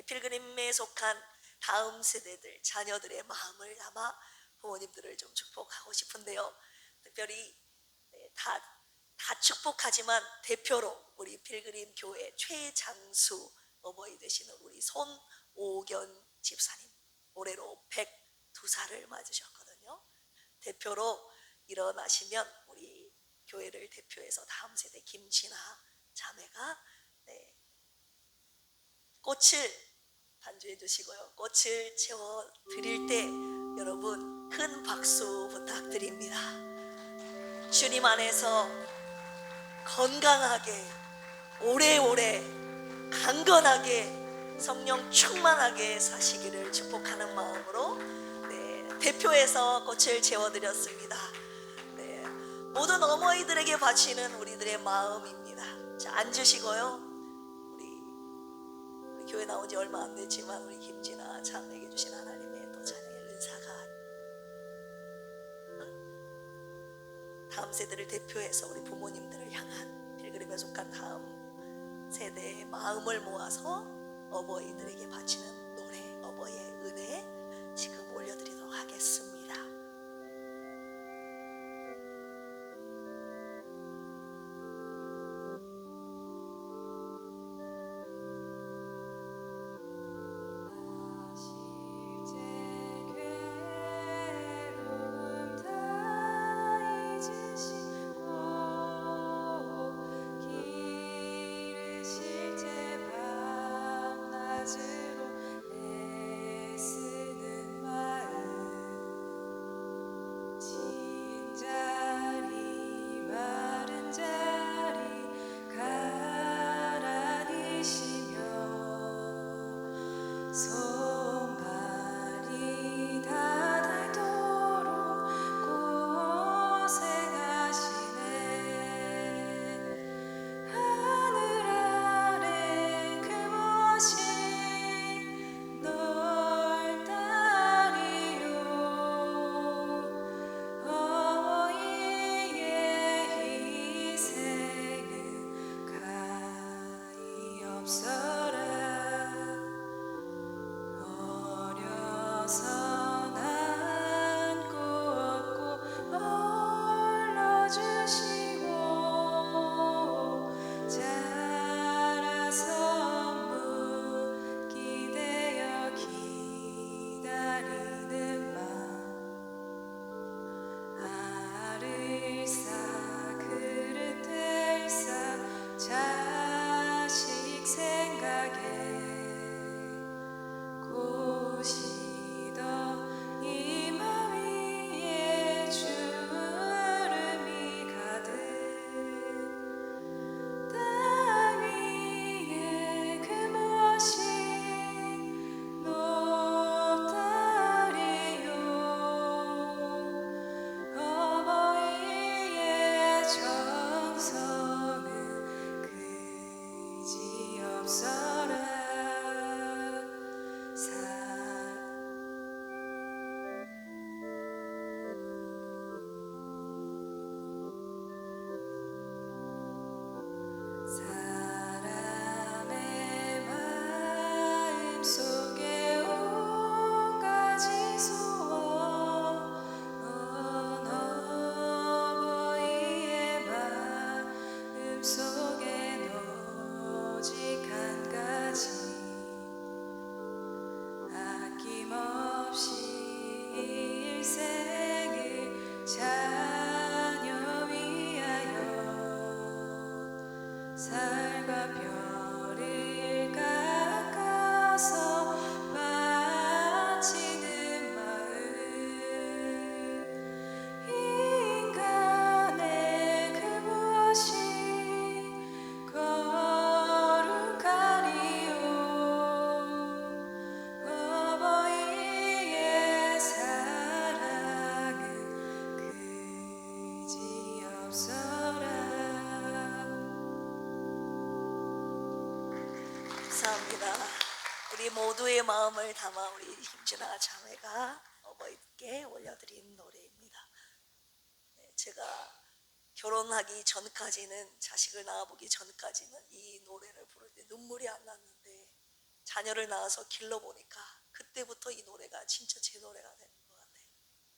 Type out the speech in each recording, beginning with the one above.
필그림에 속한 다음 세대들, 자녀들의 마음을 담아 부모님들을 좀 축복하고 싶은데요. 특별히 다 축복하지만 대표로 우리 필그림 교회 최장수 어머니 되시는 우리 손오견 집사님, 올해로 102살을 맞으셨거든요. 대표로 일어나시면 우리 교회를 대표해서 다음 세대 김진아 자매가 꽃을 반주해 주시고요. 꽃을 채워 드릴 때 여러분 큰 박수 부탁드립니다. 주님 안에서 건강하게 오래오래 강건하게 성령 충만하게 사시기를 축복하는 마음으로 대표해서 꽃을 채워드렸습니다. 모든 어머니들에게 바치는 우리들의 마음입니다. 자, 앉으시고요. 우리 교회 나온 지 얼마 안 됐지만 우리 김진아 자매에게 주신 하나님의 또 자녀의 은사가 다음 세대를 대표해서 우리 부모님들을 향한 필그림에 속한 다음 세대의 마음을 모아서 어버이들에게 바치는 노래, 어버이의 은혜 지금 올려드리도록 하겠습니다. 감사합니다. 우리 모두의 마음을 담아 우리 김진아 자매가 어버이께 올려드린 노래입니다. 제가 결혼하기 전까지는, 자식을 낳아보기 전까지는 이 노래를 부를 때 눈물이 안 났는데 자녀를 낳아서 길러보니까 그때부터 이 노래가 진짜 제 노래가 되는 것 같아요.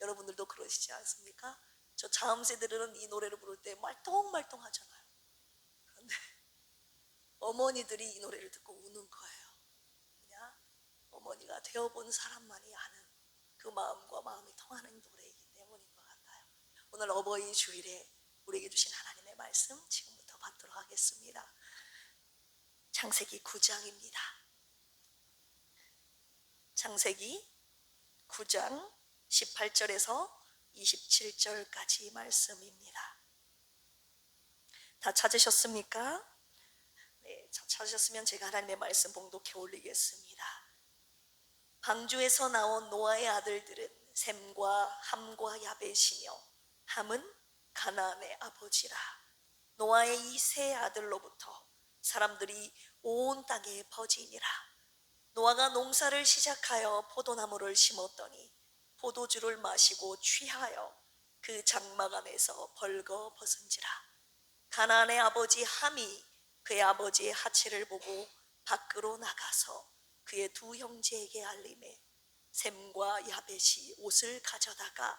여러분들도 그러시지 않습니까? 저 다음 세대들은 이 노래를 부를 때 말똥말똥 하잖아요. 그런데 어머니들이 이 노래를 듣고 우는 거예요. 그냥 어머니가 되어본 사람만이 아는 그 마음과 마음이 통하는 노래이기 때문인 것 같아요. 오늘 어버이 주일에 우리에게 주신 하나님의 말씀 지금부터 받도록 하겠습니다. 창세기 9장입니다. 창세기 9장 18절에서 27절까지 말씀입니다. 다 찾으셨습니까? 네, 찾으셨으면 제가 하나님의 말씀 봉독해 올리겠습니다. 방주에서 나온 노아의 아들들은 셈과 함과 야벳이며 함은 가나안의 아버지라. 노아의 이 세 아들로부터 사람들이 온 땅에 퍼지니라. 노아가 농사를 시작하여 포도나무를 심었더니 포도주를 마시고 취하여 그 장막 안에서 벌거벗은지라. 가나안의 아버지 함이 그의 아버지의 하체를 보고 밖으로 나가서 그의 두 형제에게 알림해 셈과 야벳이 옷을 가져다가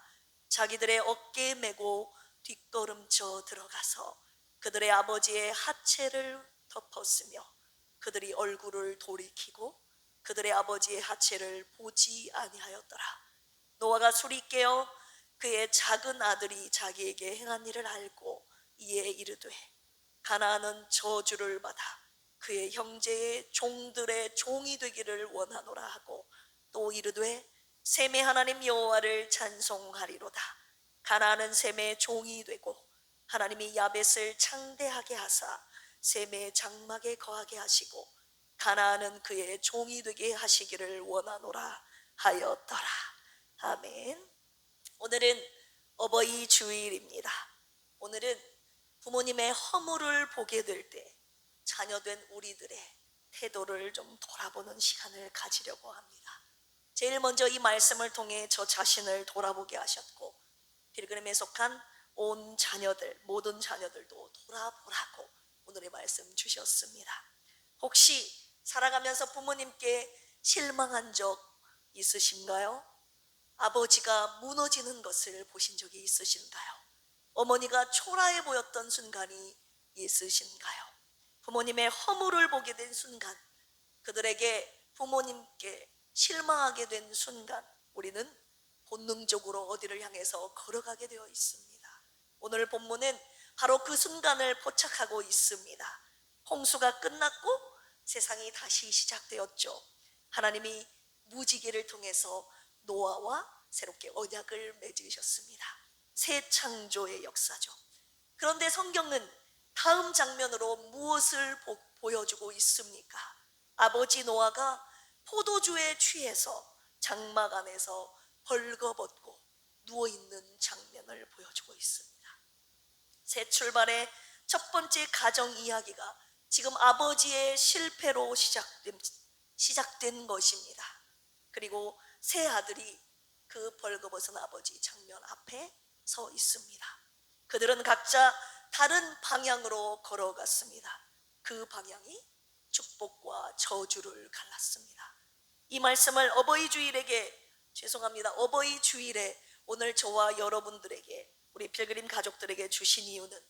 자기들의 어깨에 메고 뒷걸음쳐 들어가서 그들의 아버지의 하체를 덮었으며 그들이 얼굴을 돌이키고 그들의 아버지의 하체를 보지 아니하였더라. 노아가 술이 깨어 그의 작은 아들이 자기에게 행한 일을 알고 이에 이르되 가나안은 저주를 받아 그의 형제의 종들의 종이 되기를 원하노라 하고 또 이르되 셈의 하나님 여호와를 찬송하리로다. 가나안은 셈의 종이 되고 하나님이 야벳을 창대하게 하사 셈의 장막에 거하게 하시고 가나안은 그의 종이 되게 하시기를 원하노라 하였더라. 아멘. 오늘은 어버이 주일입니다. 오늘은 부모님의 허물을 보게 될 때 자녀된 우리들의 태도를 좀 돌아보는 시간을 가지려고 합니다. 제일 먼저 이 말씀을 통해 저 자신을 돌아보게 하셨고 필그림에 속한 온 자녀들, 모든 자녀들도 돌아보라고 오늘의 말씀 주셨습니다. 혹시 살아가면서 부모님께 실망한 적 있으신가요? 아버지가 무너지는 것을 보신 적이 있으신가요? 어머니가 초라해 보였던 순간이 있으신가요? 부모님의 허물을 보게 된 순간, 그들에게 부모님께 실망하게 된 순간 우리는 본능적으로 어디를 향해서 걸어가게 되어 있습니다. 오늘 본문은 바로 그 순간을 포착하고 있습니다. 홍수가 끝났고 세상이 다시 시작되었죠. 하나님이 무지개를 통해서 노아와 새롭게 언약을 맺으셨습니다. 새 창조의 역사죠. 그런데 성경은 다음 장면으로 무엇을 보여주고 있습니까? 아버지 노아가 포도주에 취해서 장막 안에서 벌거벗고 누워있는 장면을 보여주고 있습니다. 새 출발의 첫 번째 가정 이야기가 지금 아버지의 실패로 시작된 것입니다. 그리고 세 아들이 그 벌거벗은 아버지 장면 앞에 서 있습니다. 그들은 각자 다른 방향으로 걸어갔습니다. 그 방향이 축복과 저주를 갈랐습니다. 이 말씀을 어버이 주일에 오늘 저와 여러분들에게, 우리 필그림 가족들에게 주신 이유는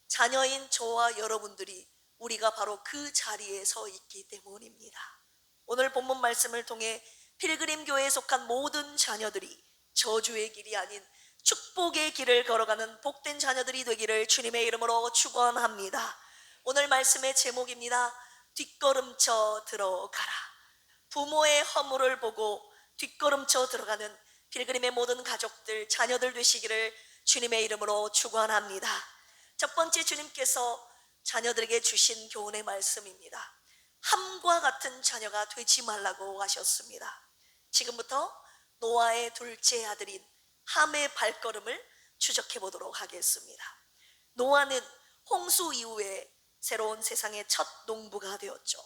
자녀인 저와 여러분들이 우리가 바로 그 자리에 서 있기 때문입니다. 오늘 본문 말씀을 통해 필그림 교회에 속한 모든 자녀들이 저주의 길이 아닌 축복의 길을 걸어가는 복된 자녀들이 되기를 주님의 이름으로 축원합니다. 오늘 말씀의 제목입니다. 뒷걸음쳐 들어가라. 부모의 허물을 보고 뒷걸음쳐 들어가는 필그림의 모든 가족들, 자녀들 되시기를 주님의 이름으로 축원합니다. 첫 번째, 주님께서 자녀들에게 주신 교훈의 말씀입니다. 함과 같은 자녀가 되지 말라고 하셨습니다. 지금부터 노아의 둘째 아들인 함의 발걸음을 추적해 보도록 하겠습니다. 노아는 홍수 이후에 새로운 세상의 첫 농부가 되었죠.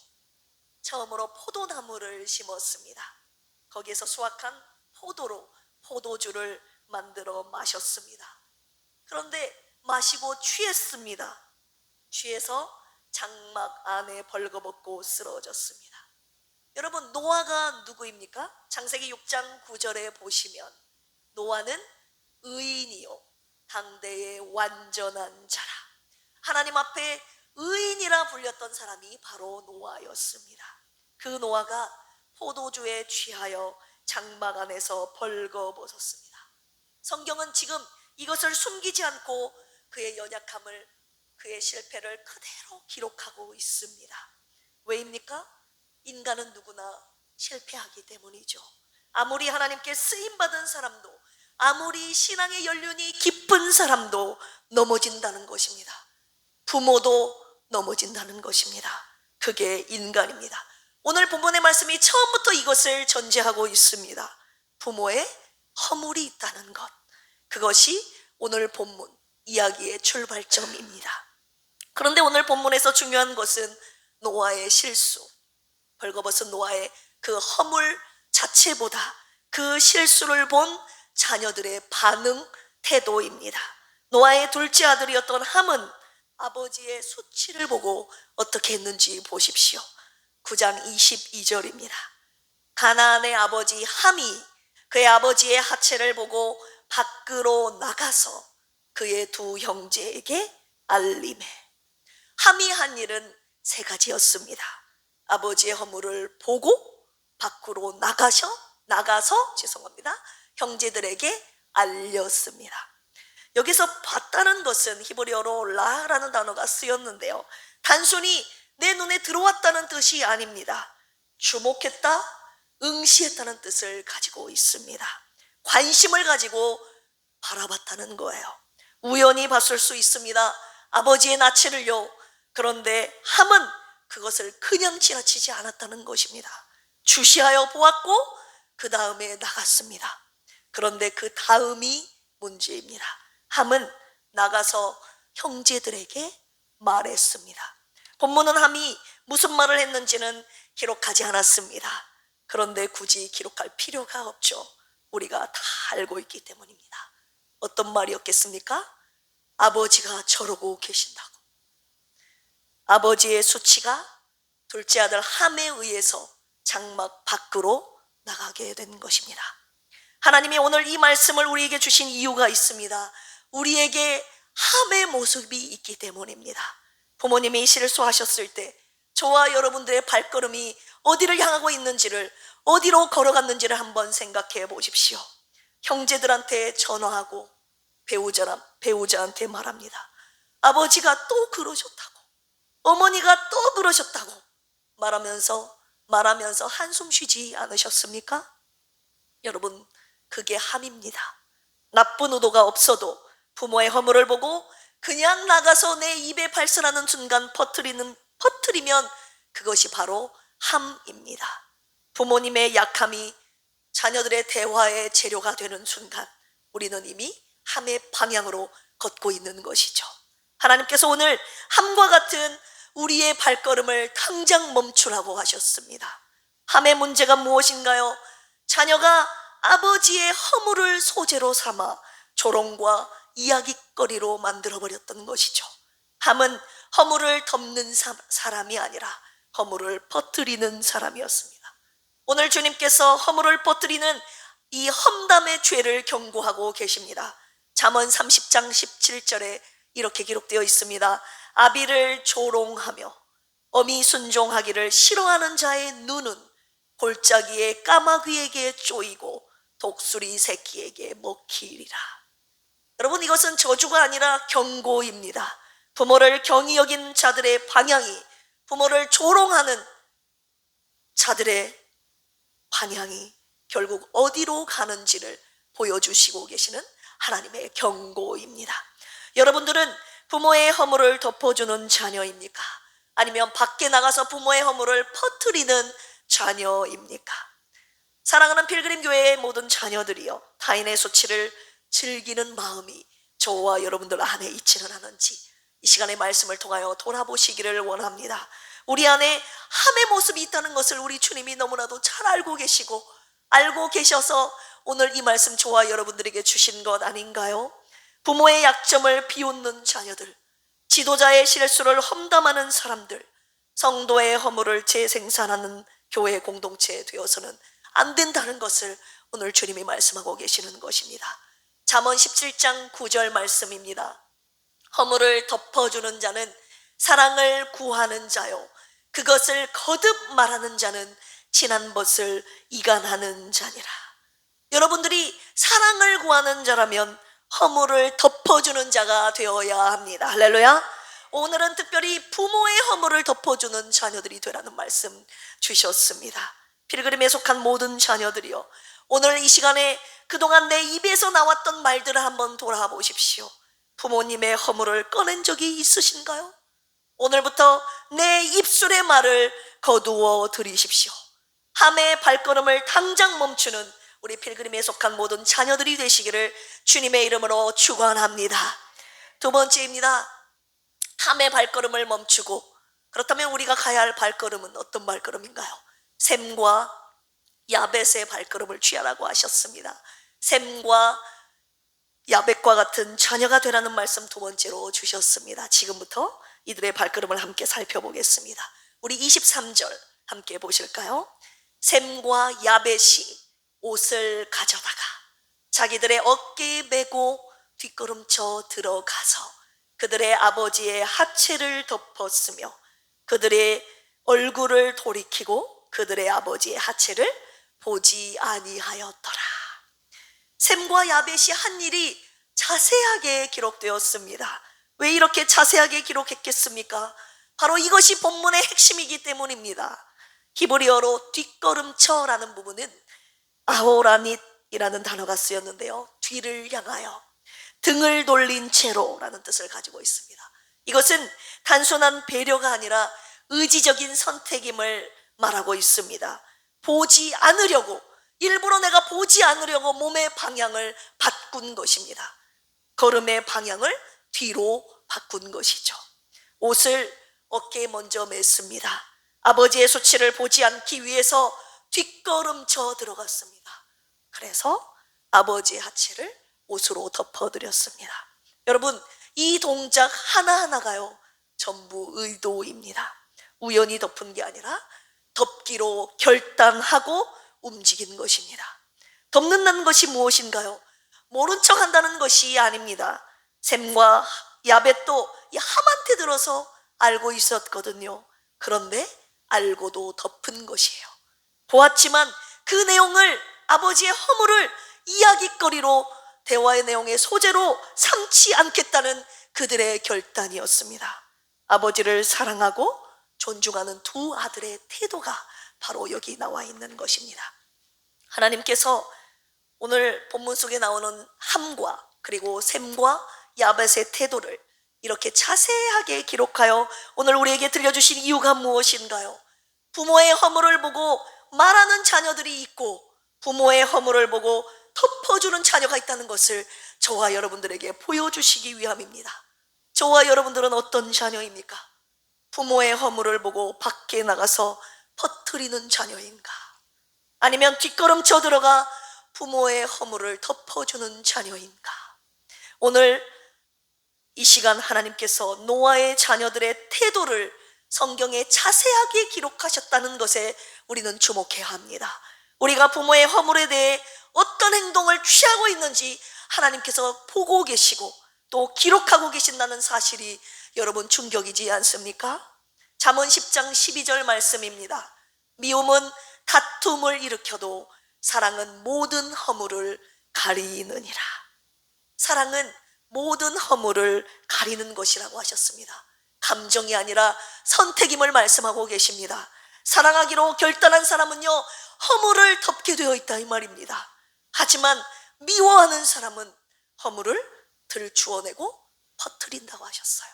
처음으로 포도나무를 심었습니다. 거기에서 수확한 포도로 포도주를 만들어 마셨습니다. 그런데 마시고 취해서 장막 안에 벌거벗고 쓰러졌습니다. 여러분, 노아가 누구입니까? 창세기 6장 9절에 보시면 노아는 의인이요 당대의 완전한 자라. 하나님 앞에 의인이라 불렸던 사람이 바로 노아였습니다. 그 노아가 포도주에 취하여 장막 안에서 벌거벗었습니다. 성경은 지금 이것을 숨기지 않고 그의 연약함을, 그의 실패를 그대로 기록하고 있습니다. 왜입니까? 인간은 누구나 실패하기 때문이죠. 아무리 하나님께 쓰임받은 사람도, 아무리 신앙의 연륜이 깊은 사람도 넘어진다는 것입니다. 부모도 넘어진다는 것입니다. 그게 인간입니다. 오늘 본문의 말씀이 처음부터 이것을 전제하고 있습니다. 부모의 허물이 있다는 것, 그것이 오늘 본문 이야기의 출발점입니다. 그런데 오늘 본문에서 중요한 것은 노아의 실수, 벌거벗은 노아의 그 허물 자체보다 그 실수를 본 자녀들의 반응, 태도입니다. 노아의 둘째 아들이었던 함은 아버지의 수치를 보고 어떻게 했는지 보십시오. 9장 22절입니다. 가나안의 아버지 함이 그의 아버지의 하체를 보고 밖으로 나가서 그의 두 형제에게 알림해. 함이 한 일은 세 가지였습니다. 아버지의 허물을 보고 밖으로 나가서 형제들에게 알렸습니다. 여기서 봤다는 것은 히브리어로 라라는 단어가 쓰였는데요, 단순히 내 눈에 들어왔다는 뜻이 아닙니다. 주목했다, 응시했다는 뜻을 가지고 있습니다. 관심을 가지고 바라봤다는 거예요. 우연히 봤을 수 있습니다. 아버지의 나치를요. 그런데 함은 그것을 그냥 지나치지 않았다는 것입니다. 주시하여 보았고 그 다음에 나갔습니다. 그런데 그 다음이 문제입니다. 함은 나가서 형제들에게 말했습니다. 본문은 함이 무슨 말을 했는지는 기록하지 않았습니다. 그런데 굳이 기록할 필요가 없죠. 우리가 다 알고 있기 때문입니다. 어떤 말이었겠습니까? 아버지가 저러고 계신다고. 아버지의 수치가 둘째 아들 함에 의해서 장막 밖으로 나가게 된 것입니다. 하나님이 오늘 이 말씀을 우리에게 주신 이유가 있습니다. 우리에게 함의 모습이 있기 때문입니다. 부모님이 실수하셨을 때 저와 여러분들의 발걸음이 어디를 향하고 있는지를, 어디로 걸어갔는지를 한번 생각해 보십시오. 형제들한테 전화하고 배우자한테 말합니다. 아버지가 또 그러셨다고, 어머니가 또 그러셨다고 말하면서 한숨 쉬지 않으셨습니까? 여러분, 그게 함입니다. 나쁜 의도가 없어도 부모의 허물을 보고 그냥 나가서 내 입에 발설하는 순간 퍼뜨리면 그것이 바로 함입니다. 부모님의 약함이 자녀들의 대화의 재료가 되는 순간 우리는 이미 함의 방향으로 걷고 있는 것이죠. 하나님께서 오늘 함과 같은 우리의 발걸음을 당장 멈추라고 하셨습니다. 함의 문제가 무엇인가요? 자녀가 아버지의 허물을 소재로 삼아 조롱과 이야깃거리로 만들어버렸던 것이죠. 함은 허물을 덮는 사람이 아니라 허물을 퍼뜨리는 사람이었습니다. 오늘 주님께서 허물을 퍼뜨리는 이 험담의 죄를 경고하고 계십니다. 잠언 30장 17절에 이렇게 기록되어 있습니다. 아비를 조롱하며 어미 순종하기를 싫어하는 자의 눈은 골짜기의 까마귀에게 쪼이고 독수리 새끼에게 먹히리라. 여러분, 이것은 저주가 아니라 경고입니다. 부모를 경히 여긴 자들의 방향이, 부모를 조롱하는 자들의 방향이 결국 어디로 가는지를 보여주시고 계시는 하나님의 경고입니다. 여러분들은 부모의 허물을 덮어주는 자녀입니까? 아니면 밖에 나가서 부모의 허물을 퍼뜨리는 자녀입니까? 사랑하는 필그림 교회의 모든 자녀들이요, 타인의 수치를 즐기는 마음이 저와 여러분들 안에 있지는 않은지 이 시간의 말씀을 통하여 돌아보시기를 원합니다. 우리 안에 함의 모습이 있다는 것을 우리 주님이 너무나도 잘 알고 계시고, 알고 계셔서 오늘 이 말씀 저와 여러분들에게 주신 것 아닌가요? 부모의 약점을 비웃는 자녀들, 지도자의 실수를 험담하는 사람들, 성도의 허물을 재생산하는 교회 공동체 되어서는 안 된다는 것을 오늘 주님이 말씀하고 계시는 것입니다. 잠언 17장 9절 말씀입니다. 허물을 덮어주는 자는 사랑을 구하는 자요, 그것을 거듭 말하는 자는 지난 것을 이간하는 자니라. 여러분들이 사랑을 구하는 자라면 허물을 덮어주는 자가 되어야 합니다. 할렐루야. 오늘은 특별히 부모의 허물을 덮어주는 자녀들이 되라는 말씀 주셨습니다. 필그림에 속한 모든 자녀들이요, 오늘 이 시간에 그동안 내 입에서 나왔던 말들을 한번 돌아보십시오. 부모님의 허물을 꺼낸 적이 있으신가요? 오늘부터 내 입술의 말을 거두어 드리십시오. 함의 발걸음을 당장 멈추는 우리 필그림에 속한 모든 자녀들이 되시기를 주님의 이름으로 축원합니다. 두 번째입니다. 함의 발걸음을 멈추고, 그렇다면 우리가 가야 할 발걸음은 어떤 발걸음인가요? 셈과 야벳의 발걸음을 취하라고 하셨습니다. 셈과 야벳과 같은 자녀가 되라는 말씀 두 번째로 주셨습니다. 지금부터 이들의 발걸음을 함께 살펴보겠습니다. 우리 23절 함께 보실까요? 셈과 야벳이 옷을 가져다가 자기들의 어깨에 메고 뒷걸음쳐 들어가서 그들의 아버지의 하체를 덮었으며 그들의 얼굴을 돌이키고 그들의 아버지의 하체를 보지 아니하였더라. 셈과 야벳이 한 일이 자세하게 기록되었습니다. 왜 이렇게 자세하게 기록했겠습니까? 바로 이것이 본문의 핵심이기 때문입니다. 히브리어로 뒷걸음쳐라는 부분은 아호라닛이라는 단어가 쓰였는데요, 뒤를 향하여, 등을 돌린 채로라는 뜻을 가지고 있습니다. 이것은 단순한 배려가 아니라 의지적인 선택임을 말하고 있습니다. 보지 않으려고, 일부러 내가 보지 않으려고 몸의 방향을 바꾼 것입니다. 걸음의 방향을 뒤로 바꾼 것이죠. 옷을 어깨에 먼저 맸습니다. 아버지의 수치를 보지 않기 위해서 뒷걸음쳐 들어갔습니다. 그래서 아버지의 하체를 옷으로 덮어드렸습니다. 여러분, 이 동작 하나하나가요, 전부 의도입니다. 우연히 덮은 게 아니라 덮기로 결단하고 움직인 것입니다. 덮는다는 것이 무엇인가요? 모른 척 한다는 것이 아닙니다. 셈과 야벳도 이 함한테 들어서 알고 있었거든요. 그런데 알고도 덮은 것이에요. 보았지만 그 내용을, 아버지의 허물을 이야깃거리로, 대화의 내용의 소재로 삼지 않겠다는 그들의 결단이었습니다. 아버지를 사랑하고 존중하는 두 아들의 태도가 바로 여기 나와 있는 것입니다. 하나님께서 오늘 본문 속에 나오는 함과 그리고 셈과 야벳의 태도를 이렇게 자세하게 기록하여 오늘 우리에게 들려주신 이유가 무엇인가요? 부모의 허물을 보고 말하는 자녀들이 있고 부모의 허물을 보고 덮어주는 자녀가 있다는 것을 저와 여러분들에게 보여주시기 위함입니다. 저와 여러분들은 어떤 자녀입니까? 부모의 허물을 보고 밖에 나가서 퍼뜨리는 자녀인가? 아니면 뒷걸음쳐 들어가 부모의 허물을 덮어주는 자녀인가? 오늘 이 시간 하나님께서 노아의 자녀들의 태도를 성경에 자세하게 기록하셨다는 것에 우리는 주목해야 합니다. 우리가 부모의 허물에 대해 어떤 행동을 취하고 있는지 하나님께서 보고 계시고 또 기록하고 계신다는 사실이 여러분 충격이지 않습니까? 잠언 10장 12절 말씀입니다. 미움은 다툼을 일으켜도 사랑은 모든 허물을 가리느니라. 사랑은 모든 허물을 가리는 것이라고 하셨습니다. 감정이 아니라 선택임을 말씀하고 계십니다. 사랑하기로 결단한 사람은요, 허물을 덮게 되어 있다 이 말입니다. 하지만 미워하는 사람은 허물을 들추어내고 퍼뜨린다고 하셨어요.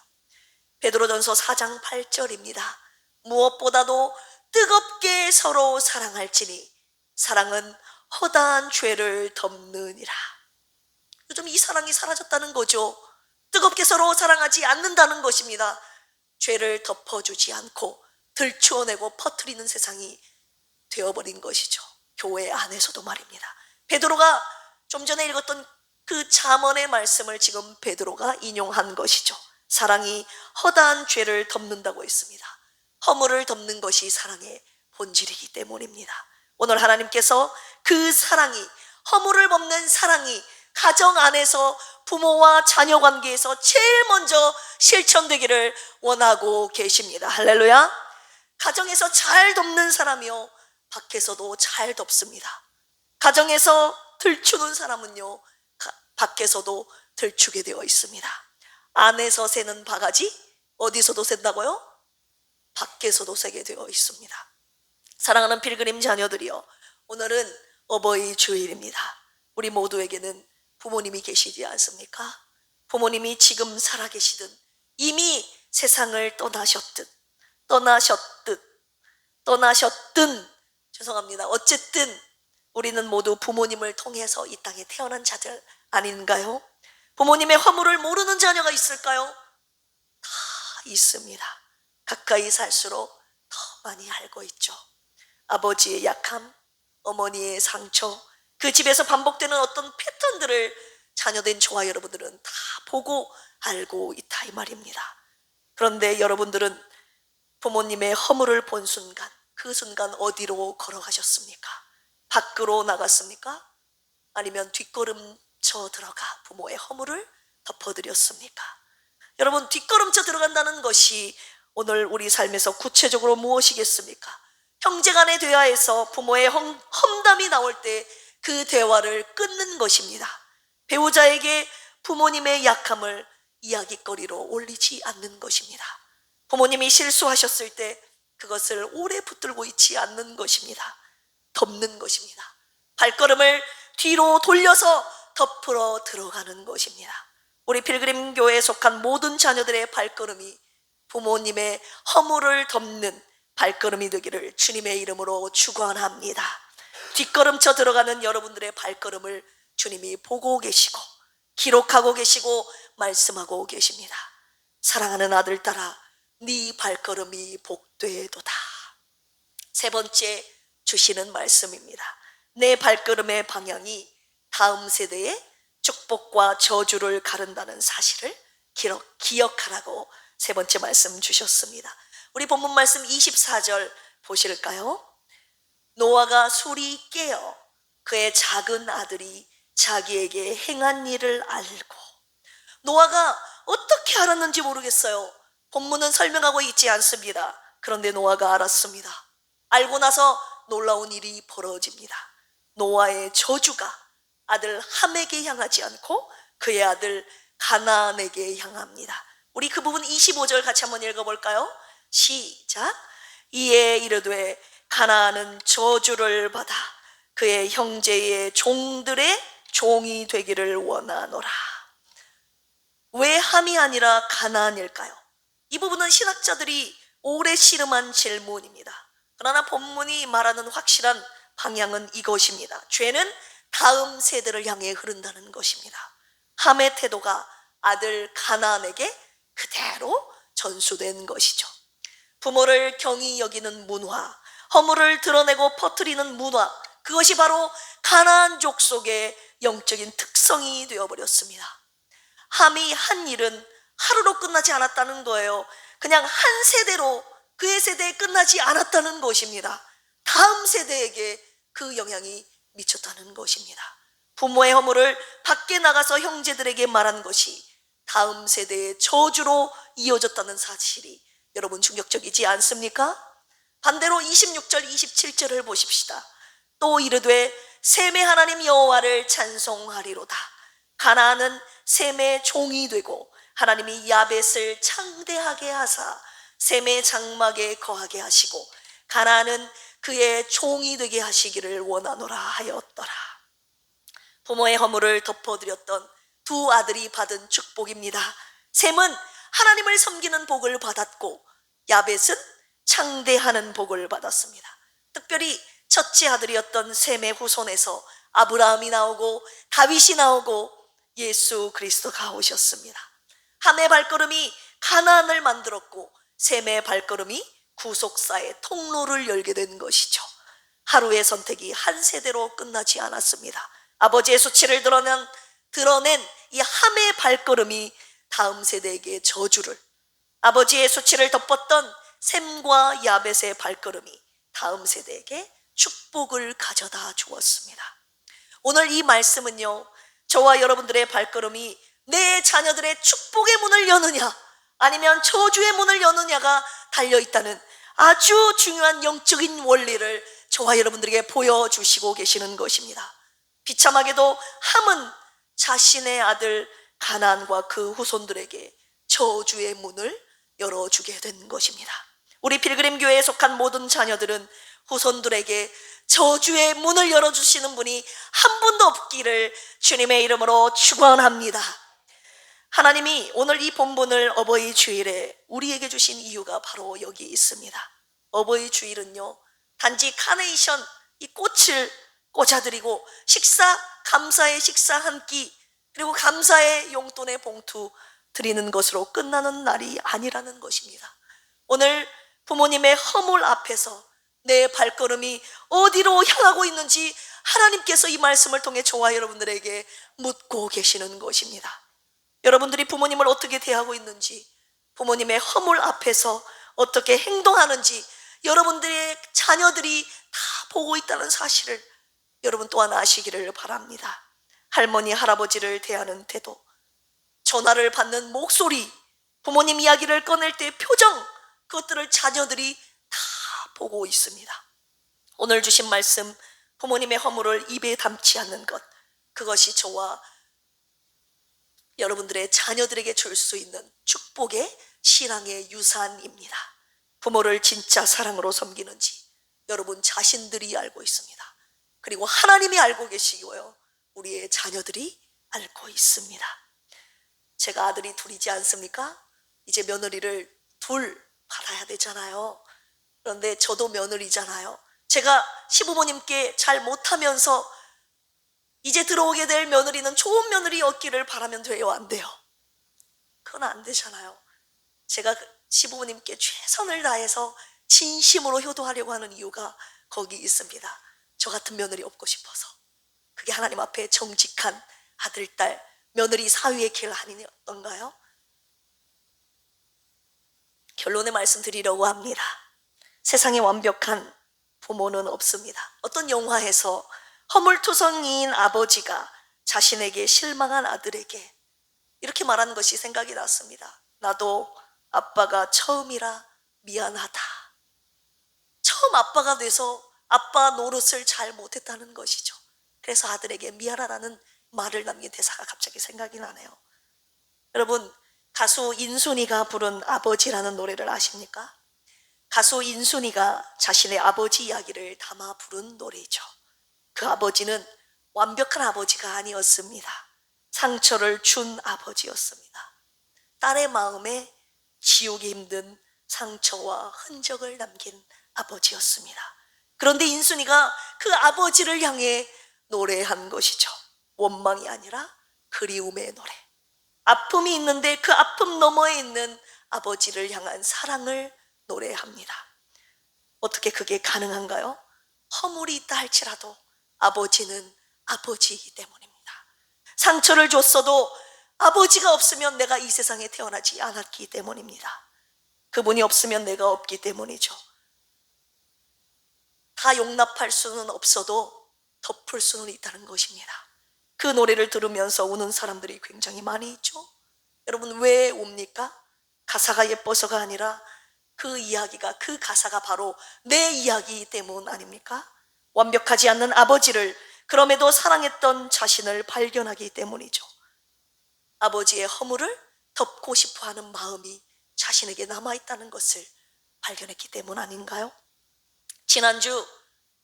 베드로전서 4장 8절입니다. 무엇보다도 뜨겁게 서로 사랑할지니 사랑은 허다한 죄를 덮느니라. 요즘 이 사랑이 사라졌다는 거죠. 뜨겁게 서로 사랑하지 않는다는 것입니다. 죄를 덮어주지 않고 들추어내고 퍼뜨리는 세상이 되어버린 것이죠. 교회 안에서도 말입니다. 베드로가 좀 전에 읽었던 그 잠언의 말씀을 지금 베드로가 인용한 것이죠. 사랑이 허다한 죄를 덮는다고 했습니다. 허물을 덮는 것이 사랑의 본질이기 때문입니다. 오늘 하나님께서 그 사랑이, 허물을 벗는 사랑이 가정 안에서 부모와 자녀 관계에서 제일 먼저 실천되기를 원하고 계십니다. 할렐루야. 가정에서 잘 돕는 사람이요, 밖에서도 잘 돕습니다. 가정에서 들추는 사람은요, 밖에서도 들추게 되어 있습니다. 안에서 새는 바가지 어디서도 샌다고요? 밖에서도 새게 되어 있습니다. 사랑하는 필그림 자녀들이여, 오늘은 어버이 주일입니다. 우리 모두에게는 부모님이 계시지 않습니까? 부모님이 지금 살아계시든 이미 세상을 떠나셨든 죄송합니다. 어쨌든 우리는 모두 부모님을 통해서 이 땅에 태어난 자들 아닌가요? 부모님의 허물을 모르는 자녀가 있을까요? 다 있습니다. 가까이 살수록 더 많이 알고 있죠. 아버지의 약함, 어머니의 상처, 그 집에서 반복되는 어떤 패턴들을 자녀된 저와 여러분들은 다 보고 알고 있다 이 말입니다. 그런데 여러분들은 부모님의 허물을 본 순간, 그 순간 어디로 걸어가셨습니까? 밖으로 나갔습니까? 아니면 뒷걸음쳐 들어가 부모의 허물을 덮어드렸습니까? 여러분, 뒷걸음쳐 들어간다는 것이 오늘 우리 삶에서 구체적으로 무엇이겠습니까? 형제간의 대화에서 부모의 험담이 나올 때 그 대화를 끊는 것입니다. 배우자에게 부모님의 약함을 이야기거리로 올리지 않는 것입니다. 부모님이 실수하셨을 때 그것을 오래 붙들고 있지 않는 것입니다. 덮는 것입니다. 발걸음을 뒤로 돌려서 덮으러 들어가는 것입니다. 우리 필그림 교회에 속한 모든 자녀들의 발걸음이 부모님의 허물을 덮는 발걸음이 되기를 주님의 이름으로 축원합니다. 뒷걸음쳐 들어가는 여러분들의 발걸음을 주님이 보고 계시고 기록하고 계시고 말씀하고 계십니다. 사랑하는 아들 딸아, 네 발걸음이 복되도다. 세 번째 주시는 말씀입니다. 내 발걸음의 방향이 다음 세대의 축복과 저주를 가른다는 사실을 기억하라고 세 번째 말씀 주셨습니다. 우리 본문 말씀 24절 보실까요? 노아가 술이 깨어 그의 작은 아들이 자기에게 행한 일을 알고, 노아가 어떻게 알았는지 모르겠어요. 본문은 설명하고 있지 않습니다. 그런데 노아가 알았습니다. 알고 나서 놀라운 일이 벌어집니다. 노아의 저주가 아들 함에게 향하지 않고 그의 아들 가나안에게 향합니다. 우리 그 부분 25절 같이 한번 읽어볼까요? 시작. 이에 이르되 가나안은 저주를 받아 그의 형제의 종들의 종이 되기를 원하노라. 왜 함이 아니라 가나안일까요? 이 부분은 신학자들이 오래 씨름한 질문입니다. 그러나 본문이 말하는 확실한 방향은 이것입니다. 죄는 다음 세대를 향해 흐른다는 것입니다. 함의 태도가 아들 가나안에게 그대로 전수된 것이죠. 부모를 경히 여기는 문화, 허물을 드러내고 퍼뜨리는 문화, 그것이 바로 가나안 족속의 영적인 특성이 되어버렸습니다. 함이 한 일은 하루로 끝나지 않았다는 거예요. 그냥 한 세대로, 그의 세대에 끝나지 않았다는 것입니다. 다음 세대에게 그 영향이 미쳤다는 것입니다. 부모의 허물을 밖에 나가서 형제들에게 말한 것이 다음 세대의 저주로 이어졌다는 사실이 여러분 충격적이지 않습니까? 반대로 26절 27절을 보십시다. 또 이르되 셈의 하나님 여호와를 찬송하리로다. 가나안은 셈의 종이 되고 하나님이 야벳을 창대하게 하사 셈의 장막에 거하게 하시고 가나안은 그의 종이 되게 하시기를 원하노라 하였더라. 부모의 허물을 덮어드렸던 두 아들이 받은 축복입니다. 셈은 하나님을 섬기는 복을 받았고 야벳은 창대하는 복을 받았습니다. 특별히 첫째 아들이었던 셈의 후손에서 아브라함이 나오고 다윗이 나오고 예수 그리스도가 오셨습니다. 함의 발걸음이 가나안을 만들었고 셈의 발걸음이 구속사의 통로를 열게 된 것이죠. 하루의 선택이 한 세대로 끝나지 않았습니다. 아버지의 수치를 드러낸 이 함의 발걸음이 다음 세대에게 저주를, 아버지의 수치를 덮었던 셈과 야벳의 발걸음이 다음 세대에게 축복을 가져다 주었습니다. 오늘 이 말씀은요, 저와 여러분들의 발걸음이 내 자녀들의 축복의 문을 여느냐 아니면 저주의 문을 여느냐가 달려있다는 아주 중요한 영적인 원리를 저와 여러분들에게 보여주시고 계시는 것입니다. 비참하게도 함은 자신의 아들 가나안과 그 후손들에게 저주의 문을 열어주게 된 것입니다. 우리 필그림 교회에 속한 모든 자녀들은 후손들에게 저주의 문을 열어주시는 분이 한 분도 없기를 주님의 이름으로 축원합니다. 하나님이 오늘 이 본문을 어버이 주일에 우리에게 주신 이유가 바로 여기 있습니다. 어버이 주일은요, 단지 카네이션 이 꽃을 꽂아드리고 감사의 식사 한 끼, 그리고 감사의 용돈의 봉투 드리는 것으로 끝나는 날이 아니라는 것입니다. 오늘 부모님의 허물 앞에서 내 발걸음이 어디로 향하고 있는지 하나님께서 이 말씀을 통해 저와 여러분들에게 묻고 계시는 것입니다. 여러분들이 부모님을 어떻게 대하고 있는지, 부모님의 허물 앞에서 어떻게 행동하는지 여러분들의 자녀들이 다 보고 있다는 사실을 여러분 또한 아시기를 바랍니다. 할머니, 할아버지를 대하는 태도, 전화를 받는 목소리, 부모님 이야기를 꺼낼 때의 표정, 그것들을 자녀들이 다 보고 있습니다. 오늘 주신 말씀, 부모님의 허물을 입에 담지 않는 것, 그것이 저와 여러분들의 자녀들에게 줄 수 있는 축복의 신앙의 유산입니다. 부모를 진짜 사랑으로 섬기는지 여러분 자신들이 알고 있습니다. 그리고 하나님이 알고 계시고요, 우리의 자녀들이 알고 있습니다. 제가 아들이 둘이지 않습니까? 이제 며느리를 둘 받아야 되잖아요. 그런데 저도 며느리잖아요. 제가 시부모님께 잘 못하면서 이제 들어오게 될 며느리는 좋은 며느리였기를 바라면 돼요, 안 돼요? 그건 안 되잖아요. 제가 시부모님께 최선을 다해서 진심으로 효도하려고 하는 이유가 거기 있습니다. 저 같은 며느리 없고 싶어서. 그게 하나님 앞에 정직한 아들, 딸, 며느리 사위의 길 아니었던가요? 결론의 말씀 드리려고 합니다. 세상에 완벽한 부모는 없습니다. 어떤 영화에서 허물투성이인 아버지가 자신에게 실망한 아들에게 이렇게 말하는 것이 생각이 났습니다. 나도 아빠가 처음이라 미안하다. 처음 아빠가 돼서 아빠 노릇을 잘 못했다는 것이죠. 그래서 아들에게 미안하다는 말을 남긴 대사가 갑자기 생각이 나네요. 여러분, 가수 인순이가 부른 아버지라는 노래를 아십니까? 가수 인순이가 자신의 아버지 이야기를 담아 부른 노래죠. 그 아버지는 완벽한 아버지가 아니었습니다. 상처를 준 아버지였습니다. 딸의 마음에 지우기 힘든 상처와 흔적을 남긴 아버지였습니다. 그런데 인순이가 그 아버지를 향해 노래한 것이죠. 원망이 아니라 그리움의 노래. 아픔이 있는데 그 아픔 너머에 있는 아버지를 향한 사랑을 노래합니다. 어떻게 그게 가능한가요? 허물이 있다 할지라도 아버지는 아버지이기 때문입니다. 상처를 줬어도 아버지가 없으면 내가 이 세상에 태어나지 않았기 때문입니다. 그분이 없으면 내가 없기 때문이죠. 다 용납할 수는 없어도 덮을 수는 있다는 것입니다. 그 노래를 들으면서 우는 사람들이 굉장히 많이 있죠. 여러분, 왜 웁니까? 가사가 예뻐서가 아니라 그 이야기가, 그 가사가 바로 내 이야기 때문 아닙니까? 완벽하지 않는 아버지를, 그럼에도 사랑했던 자신을 발견하기 때문이죠. 아버지의 허물을 덮고 싶어하는 마음이 자신에게 남아있다는 것을 발견했기 때문 아닌가요? 지난주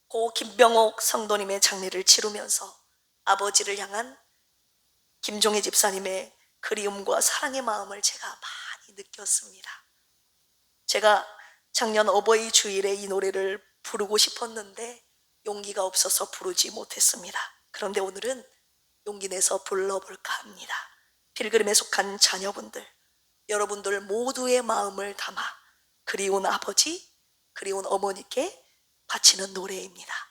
고 김병옥 성도님의 장례를 치르면서 아버지를 향한 김종혜 집사님의 그리움과 사랑의 마음을 제가 많이 느꼈습니다. 제가 작년 어버이 주일에 이 노래를 부르고 싶었는데 용기가 없어서 부르지 못했습니다. 그런데 오늘은 용기 내서 불러볼까 합니다. 필그림에 속한 자녀분들, 여러분들 모두의 마음을 담아 그리운 아버지, 그리운 어머니께 바치는 노래입니다.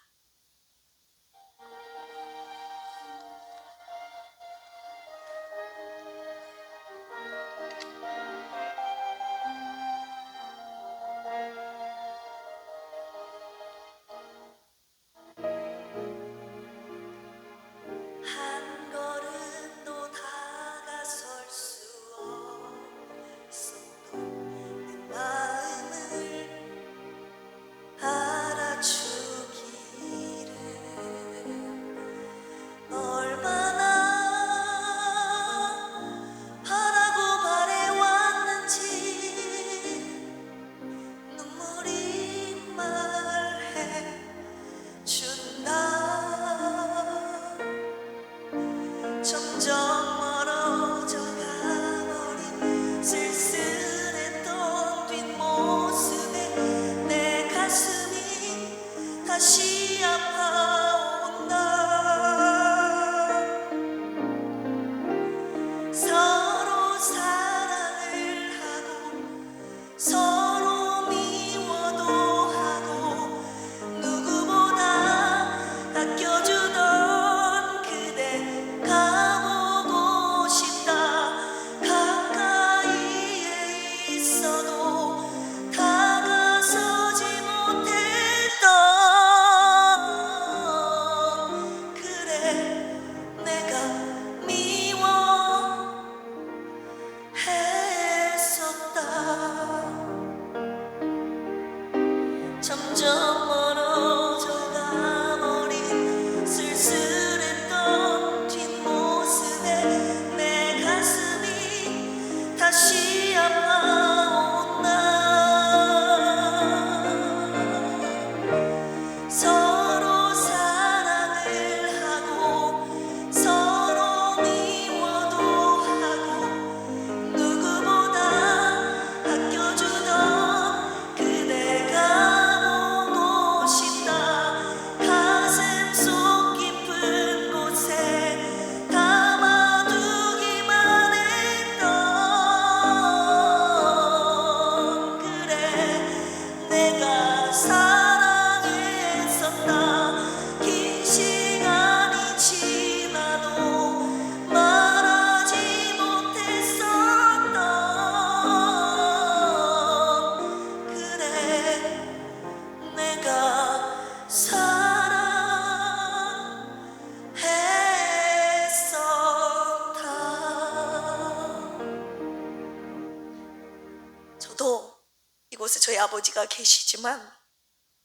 이곳에 저희 아버지가 계시지만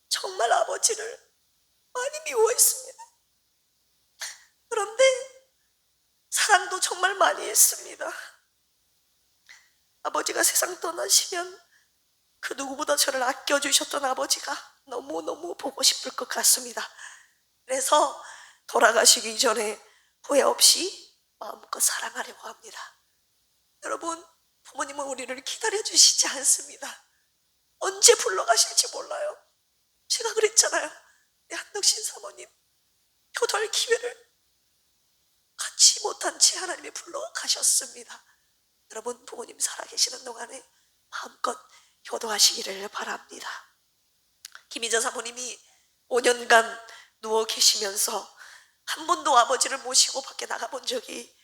정말 아버지를 많이 미워했습니다. 그런데 사랑도 정말 많이 했습니다. 아버지가 세상 떠나시면 그 누구보다 저를 아껴주셨던 아버지가 너무너무 보고 싶을 것 같습니다. 그래서 돌아가시기 전에 후회 없이 마음껏 사랑하려고 합니다. 여러분, 부모님은 우리를 기다려주시지 않습니다. 언제 불러가실지 몰라요. 제가 그랬잖아요. 내 한덕신 사모님 효도할 기회를 갖지 못한 채 하나님이 불러가셨습니다. 여러분, 부모님 살아계시는 동안에 마음껏 효도하시기를 바랍니다. 김희자 사모님이 5년간 누워 계시면서 한 번도 아버지를 모시고 밖에 나가본 적이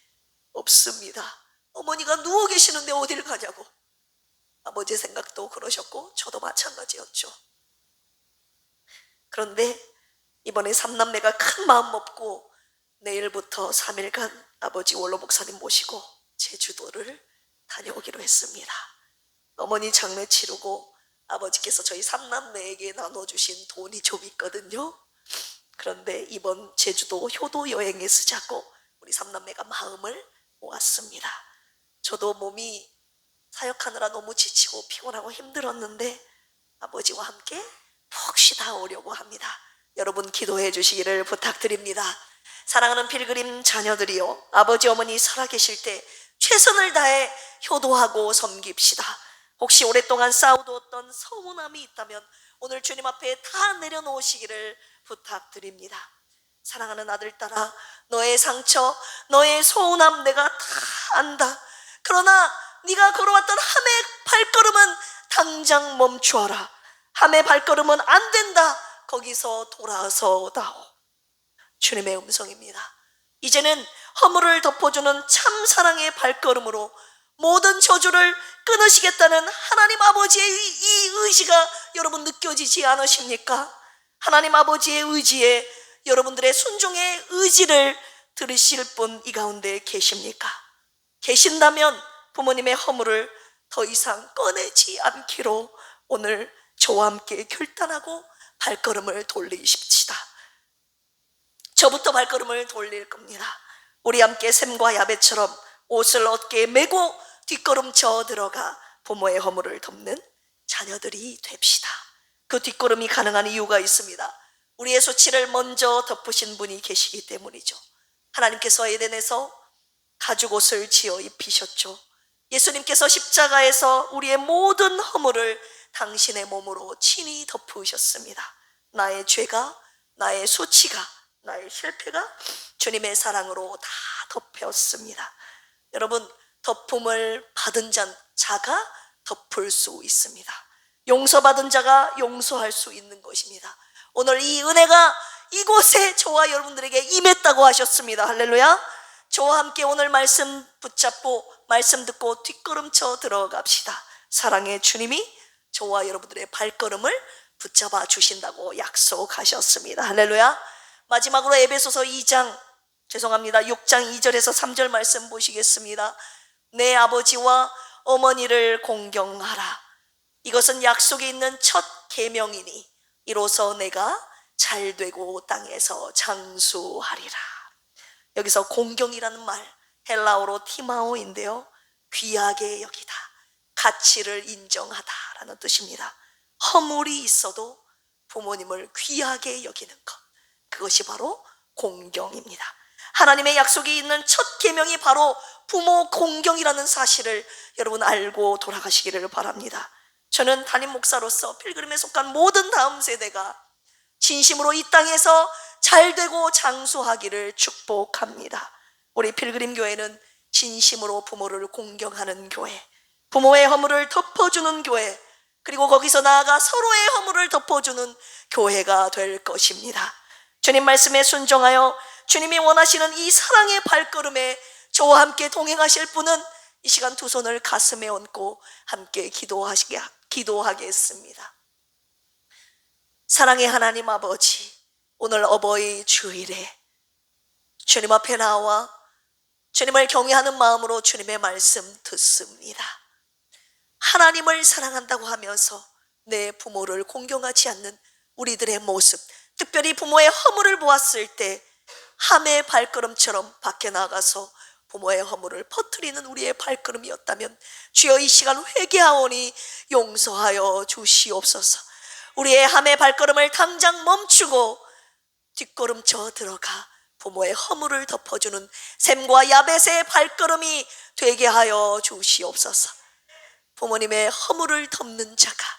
없습니다. 어머니가 누워 계시는데 어딜 가냐고. 아버지 생각도 그러셨고 저도 마찬가지였죠. 그런데 이번에 삼남매가 큰 마음 먹고 내일부터 3일간 아버지 원로 목사님 모시고 제주도를 다녀오기로 했습니다. 어머니 장례 치르고 아버지께서 저희 삼남매에게 나눠주신 돈이 좀 있거든요. 그런데 이번 제주도 효도 여행에 쓰자고 우리 삼남매가 마음을 모았습니다. 저도 몸이 사역하느라 너무 지치고 피곤하고 힘들었는데 아버지와 함께 푹 쉬다 오려고 합니다. 여러분 기도해 주시기를 부탁드립니다. 사랑하는 필그림 자녀들이요, 아버지 어머니 살아계실 때 최선을 다해 효도하고 섬깁시다. 혹시 오랫동안 쌓아두었던 서운함이 있다면 오늘 주님 앞에 다 내려놓으시기를 부탁드립니다. 사랑하는 아들딸아, 너의 상처, 너의 서운함 내가 다 안다. 그러나 네가 걸어왔던 함의 발걸음은 당장 멈추어라. 함의 발걸음은 안 된다. 거기서 돌아서다오. 주님의 음성입니다. 이제는 허물을 덮어주는 참 사랑의 발걸음으로 모든 저주를 끊으시겠다는 하나님 아버지의 이 의지가 여러분 느껴지지 않으십니까? 하나님 아버지의 의지에 여러분들의 순종의 의지를 들으실 분 이 가운데 계십니까? 계신다면 부모님의 허물을 더 이상 꺼내지 않기로 오늘 저와 함께 결단하고 발걸음을 돌리십시다. 저부터 발걸음을 돌릴 겁니다. 우리 함께 샘과 야베처럼 옷을 어깨에 메고 뒷걸음쳐 들어가 부모의 허물을 덮는 자녀들이 됩시다. 그 뒷걸음이 가능한 이유가 있습니다. 우리의 수치를 먼저 덮으신 분이 계시기 때문이죠. 하나님께서 에덴에서 가죽옷을 지어 입히셨죠. 예수님께서 십자가에서 우리의 모든 허물을 당신의 몸으로 친히 덮으셨습니다. 나의 죄가, 나의 수치가, 나의 실패가 주님의 사랑으로 다 덮였습니다. 여러분, 덮음을 받은 자가 덮을 수 있습니다. 용서받은 자가 용서할 수 있는 것입니다. 오늘 이 은혜가 이곳에 저와 여러분들에게 임했다고 하셨습니다. 할렐루야. 저와 함께 오늘 말씀 붙잡고 말씀 듣고 뒷걸음쳐 들어갑시다. 사랑의 주님이 저와 여러분들의 발걸음을 붙잡아 주신다고 약속하셨습니다. 할렐루야. 마지막으로 에베소서 6장 2절에서 3절 말씀 보시겠습니다. 내 아버지와 어머니를 공경하라. 이것은 약속이 있는 첫 계명이니 이로써 내가 잘되고 땅에서 장수하리라. 여기서 공경이라는 말 헬라어로 티마오인데요, 귀하게 여기다, 가치를 인정하다라는 뜻입니다. 허물이 있어도 부모님을 귀하게 여기는 것, 그것이 바로 공경입니다. 하나님의 약속이 있는 첫 계명이 바로 부모 공경이라는 사실을 여러분 알고 돌아가시기를 바랍니다. 저는 담임 목사로서 필그림에 속한 모든 다음 세대가 진심으로 이 땅에서 잘되고 장수하기를 축복합니다. 우리 필그림 교회는 진심으로 부모를 공경하는 교회, 부모의 허물을 덮어주는 교회, 그리고 거기서 나아가 서로의 허물을 덮어주는 교회가 될 것입니다. 주님 말씀에 순종하여 주님이 원하시는 이 사랑의 발걸음에 저와 함께 동행하실 분은 이 시간 두 손을 가슴에 얹고 함께 기도하겠습니다. 사랑의 하나님 아버지, 오늘 어버이 주일에 주님 앞에 나와 주님을 경외하는 마음으로 주님의 말씀 듣습니다. 하나님을 사랑한다고 하면서 내 부모를 공경하지 않는 우리들의 모습, 특별히 부모의 허물을 보았을 때 함의 발걸음처럼 밖에 나가서 부모의 허물을 퍼뜨리는 우리의 발걸음이었다면 주여 이 시간 회개하오니 용서하여 주시옵소서. 우리의 함의 발걸음을 당장 멈추고 뒷걸음쳐 들어가 부모의 허물을 덮어주는 샘과 야벳의 발걸음이 되게 하여 주시옵소서. 부모님의 허물을 덮는 자가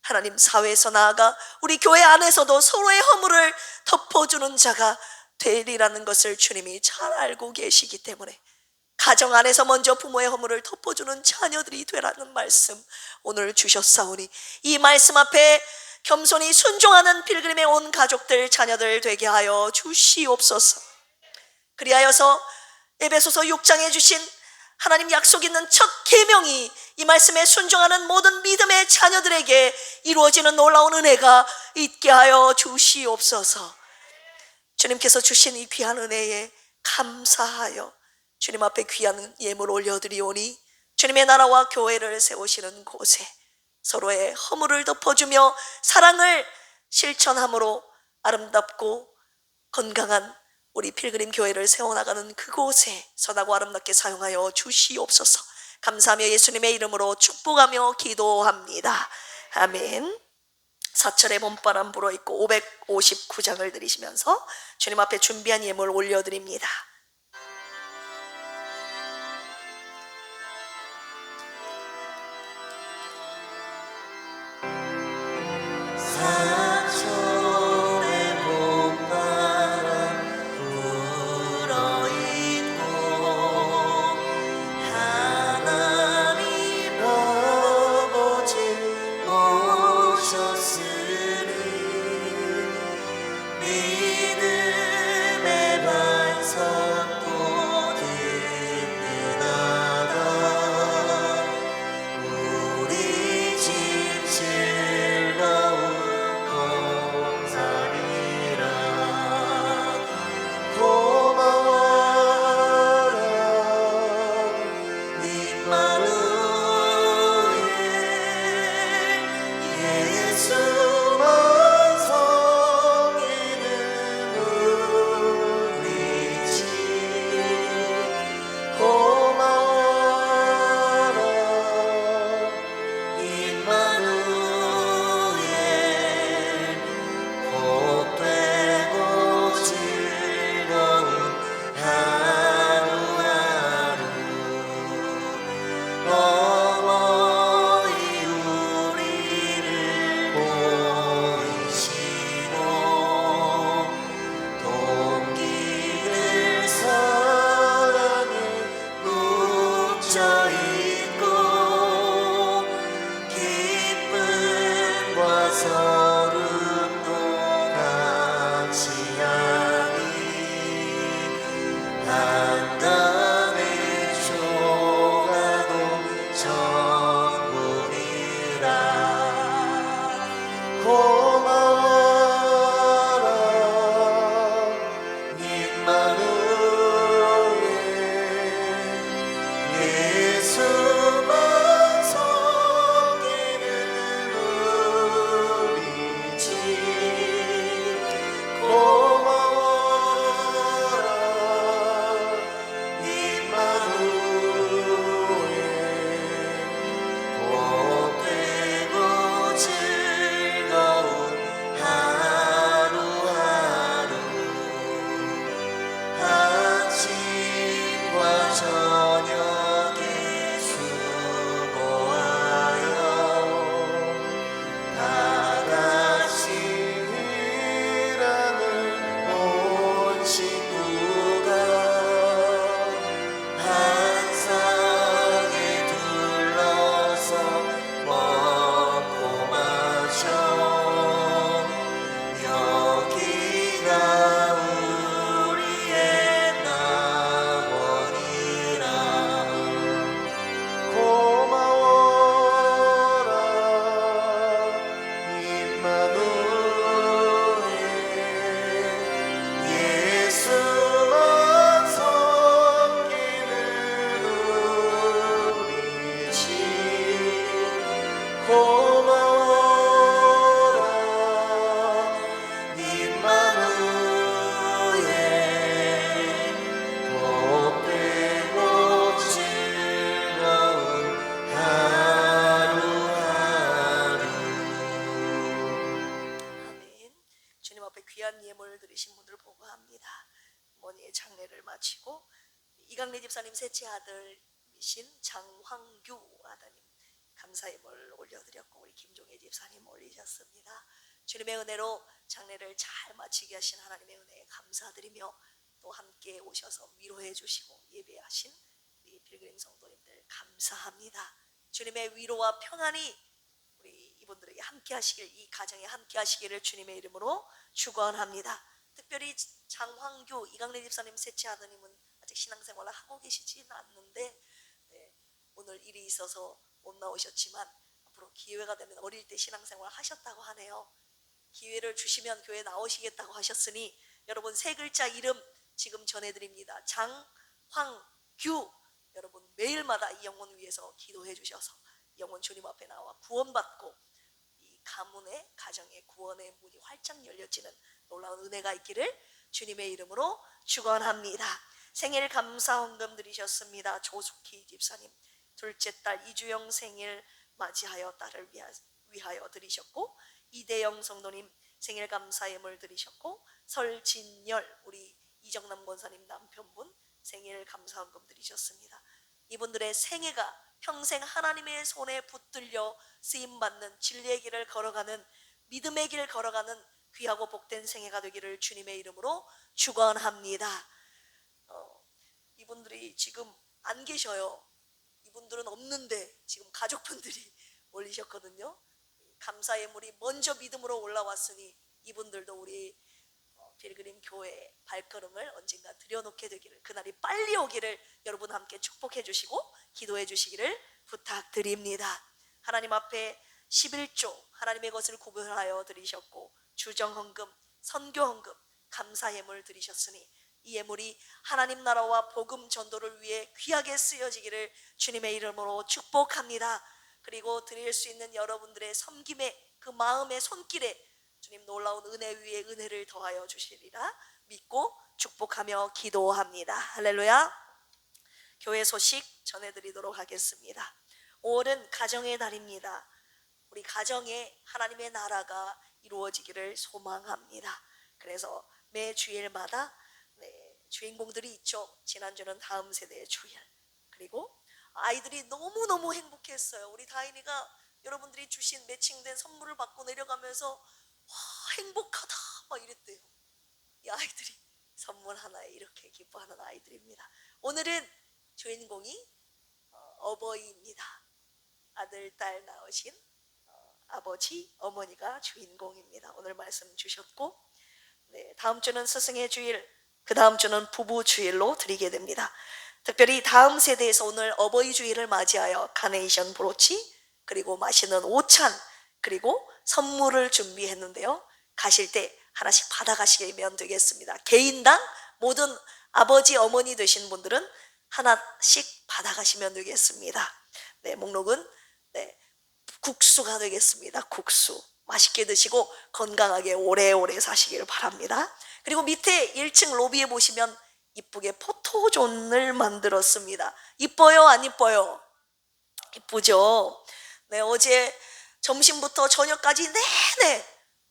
하나님 사회에서 나아가 우리 교회 안에서도 서로의 허물을 덮어주는 자가 되리라는 것을 주님이 잘 알고 계시기 때문에 가정 안에서 먼저 부모의 허물을 덮어주는 자녀들이 되라는 말씀 오늘 주셨사오니 이 말씀 앞에 겸손히 순종하는 필그림의 온 가족들 자녀들 되게 하여 주시옵소서. 그리하여서 에베소서 6장에 주신 하나님 약속 있는 첫 계명이 이 말씀에 순종하는 모든 믿음의 자녀들에게 이루어지는 놀라운 은혜가 있게 하여 주시옵소서. 주님께서 주신 이 귀한 은혜에 감사하여 주님 앞에 귀한 예물 올려드리오니 주님의 나라와 교회를 세우시는 곳에 서로의 허물을 덮어주며 사랑을 실천함으로 아름답고 건강한 우리 필그림 교회를 세워나가는 그곳에 선하고 아름답게 사용하여 주시옵소서. 감사하며 예수님의 이름으로 축복하며 기도합니다. 아멘. 사철의 봄바람 불어있고 559장을 드리시면서 주님 앞에 준비한 예물 올려드립니다. 예수 들으신 분들 보고합니다. 어머니의 장례를 마치고 이강래 집사님 셋째 아들이신 장황규 아드님 감사임을 올려드렸고, 우리 김종혜 집사님 올리셨습니다. 주님의 은혜로 장례를 잘 마치게 하신 하나님의 은혜에 감사드리며, 또 함께 오셔서 위로해 주시고 예배하신 우리 필그림 성도님들 감사합니다. 주님의 위로와 평안이 우리 이분들에게 함께 하시길, 이 가정에 함께 하시기를 주님의 이름으로 축원합니다. 특별히 장황규 이강래 집사님 셋째 아드님은 아직 신앙생활을 하고 계시지는 않는데, 오늘 일이 있어서 못 나오셨지만 앞으로 기회가 되면 어릴 때 신앙생활 하셨다고 하네요. 기회를 주시면 교회 나오시겠다고 하셨으니 여러분 세 글자 이름 지금 전해드립니다. 장황규. 여러분 매일마다 이 영혼 위해서 기도해 주셔서 이 영혼 주님 앞에 나와 구원받고 이 가문의 가정의 구원의 문이 활짝 열려지는 놀라운 은혜가 있기를 주님의 이름으로 축원합니다. 생일 감사 헌금 드리셨습니다. 조숙희 집사님 둘째 딸 이주영 생일 맞이하여 딸을 위하여 드리셨고, 이대영 성도님 생일 감사예물 드리셨고, 설진열 우리 이정남 권사님 남편분 생일 감사헌금 드리셨습니다. 이분들의 생애가 평생 하나님의 손에 붙들려 쓰임받는 진리의 길을 걸어가는, 믿음의 길을 걸어가는 귀하고 복된 생애가 되기를 주님의 이름으로 축원합니다. 이분들이 지금 안 계셔요. 이분들은 없는데 지금 가족분들이 올리셨거든요. 감사예물이 먼저 믿음으로 올라왔으니 이분들도 우리 필그림 교회의 발걸음을 언젠가 들여놓게 되기를, 그날이 빨리 오기를 여러분 함께 축복해 주시고 기도해 주시기를 부탁드립니다. 하나님 앞에 11조 하나님의 것을 구별하여 드리셨고, 주정헌금, 선교헌금, 감사예물 드리셨으니 이 예물이 하나님 나라와 복음 전도를 위해 귀하게 쓰여지기를 주님의 이름으로 축복합니다. 그리고 드릴 수 있는 여러분들의 섬김의 그 마음의 손길에 주님 놀라운 은혜 위에 은혜를 더하여 주시리라 믿고 축복하며 기도합니다. 할렐루야. 교회 소식 전해드리도록 하겠습니다. 5월은 가정의 달입니다. 우리 가정에 하나님의 나라가 이루어지기를 소망합니다. 그래서 매 주일마다 주인공들이 있죠. 지난주는 다음 세대의 주일, 그리고 아이들이 너무너무 행복했어요. 우리 다인이가 여러분들이 주신 매칭된 선물을 받고 내려가면서 와, 행복하다 막 이랬대요. 이 아이들이 선물 하나에 이렇게 기뻐하는 아이들입니다. 오늘은 주인공이 어버이입니다. 아들, 딸 낳으신 아버지, 어머니가 주인공입니다. 오늘 말씀 주셨고, 다음 주는 스승의 주일, 그 다음 주는 부부 주일로 드리게 됩니다. 특별히 다음 세대에서 오늘 어버이 주일을 맞이하여 카네이션 브로치, 그리고 맛있는 오찬, 그리고 선물을 준비했는데요. 가실 때 하나씩 받아가시면 되겠습니다. 개인당 모든 아버지, 어머니 되신 분들은 하나씩 받아가시면 되겠습니다. 목록은 국수가 되겠습니다. 국수 맛있게 드시고 건강하게 오래오래 사시길 바랍니다. 그리고 밑에 1층 로비에 보시면 이쁘게 포토존을 만들었습니다. 이뻐요? 안 이뻐요? 이쁘죠? 어제 점심부터 저녁까지 내내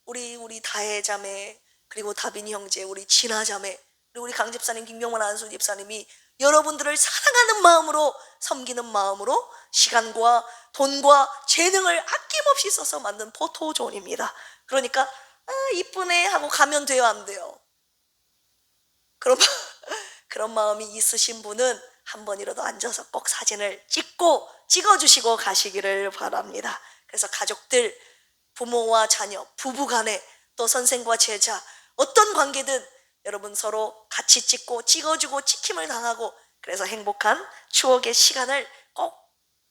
우리 다혜 자매, 그리고 다빈이 형제, 우리 진아 자매, 그리고 우리 강 집사님, 김경만 안수 집사님이 여러분들을 사랑하는 마음으로, 섬기는 마음으로 시간과 돈과 재능을 아낌없이 써서 만든 포토존입니다. 그러니까 이쁘네 하고 가면 돼요, 안 돼요? 그런 마음이 있으신 분은 한 번이라도 앉아서 꼭 사진을 찍어주시고 가시기를 바랍니다. 그래서 가족들, 부모와 자녀, 부부간에, 또 선생과 제자, 어떤 관계든 여러분 서로 같이 찍고 찍어주고 찍힘을 당하고, 그래서 행복한 추억의 시간을 꼭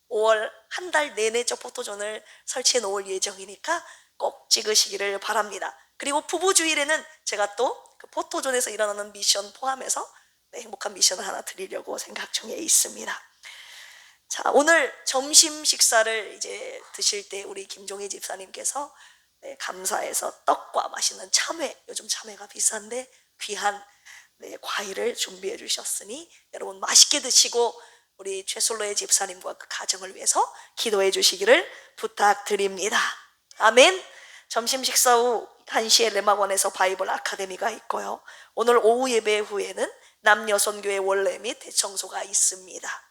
5월 한 달 내내 저 포토존을 설치해 놓을 예정이니까 꼭 찍으시기를 바랍니다. 그리고 부부 주일에는 제가 또 그 포토존에서 일어나는 미션 포함해서 행복한 미션을 하나 드리려고 생각 중에 있습니다. 자, 오늘 점심 식사를 이제 드실 때 우리 김종희 집사님께서 감사해서 떡과 맛있는 참외, 요즘 참외가 비싼데 귀한 과일을 준비해 주셨으니 여러분 맛있게 드시고 우리 최솔로의 집사님과 그 가정을 위해서 기도해 주시기를 부탁드립니다. 아멘. 점심 식사 후 1시에 레마원에서 바이블 아카데미가 있고요. 오늘 오후 예배 후에는 남여선교회 원래 및 대청소가 있습니다.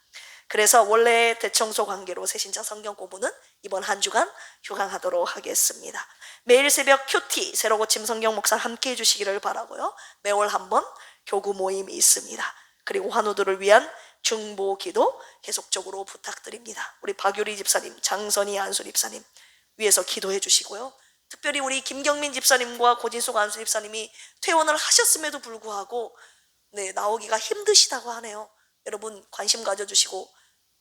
그래서 원래 대청소 관계로 새신자 성경 공부는 이번 한 주간 휴강하도록 하겠습니다. 매일 새벽 큐티 새로 고침 성경 목사 함께 해주시기를 바라고요. 매월 한 번 교구 모임이 있습니다. 그리고 환우들을 위한 중보 기도 계속적으로 부탁드립니다. 우리 박유리 집사님, 장선희 안수 집사님 위해서 기도해 주시고요. 특별히 우리 김경민 집사님과 고진숙 안수 집사님이 퇴원을 하셨음에도 불구하고 나오기가 힘드시다고 하네요. 여러분 관심 가져주시고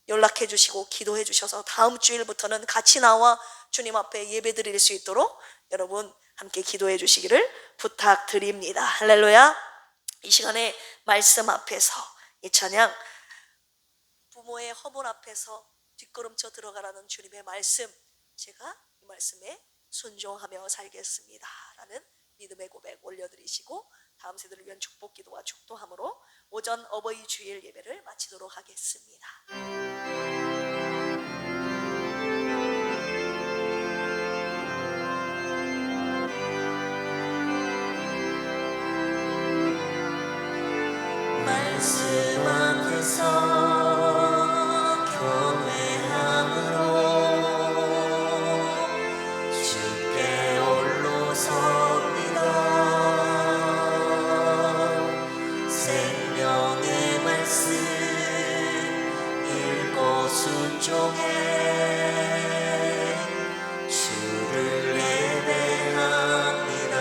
연락해 주시고 기도해 주셔서 다음 주일부터는 같이 나와 주님 앞에 예배 드릴 수 있도록 여러분 함께 기도해 주시기를 부탁드립니다. 할렐루야. 이 시간에 말씀 앞에서 이 찬양 부모의 허물 앞에서 뒷걸음쳐 들어가라는 주님의 말씀, 제가 이 말씀에 순종하며 살겠습니다 라는 믿음의 고백 올려드리시고 다음 세대를 위한 축복 기도와 축도함으로 오전 어버이 주일 예배를 마치도록 하겠습니다. 말씀 앞에서 경외함으로 주께 홀로 섭니다. 생명의 말씀 읽고 순종해 주를 예배합니다.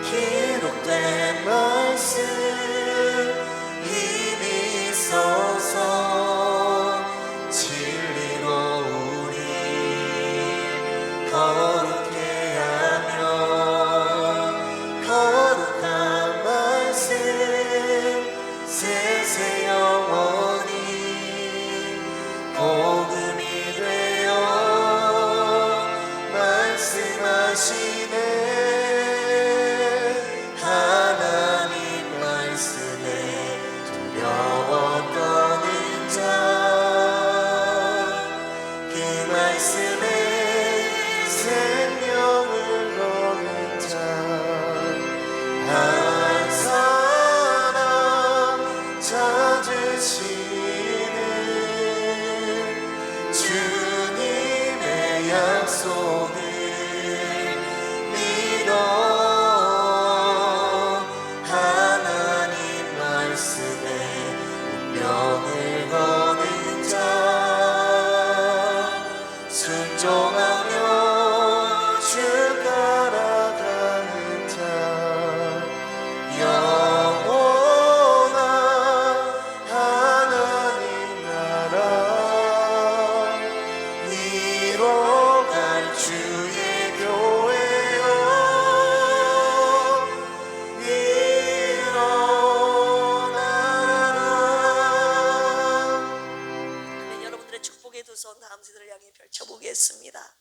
기록된 말씀 힘이 있어서 진리로 우리 거룩해 하며 거룩한 말씀 세세 영원히 복음이 되어 말씀하시네. 하나님 말씀에 두려워 떠는 자, 그 말씀에 생명을 거는 자, 한 사람 찾으시는 주님의 약속을 믿어 하나님 말씀에 운명을 거는 자, 순종하며 주 따라가는 자, 영원한 하나님 나라 위로 갈 주의 교회여 일어나라. 그러면 여러분들의 축복의 두 손 다음 세대를 향해 펼쳐보겠습니다.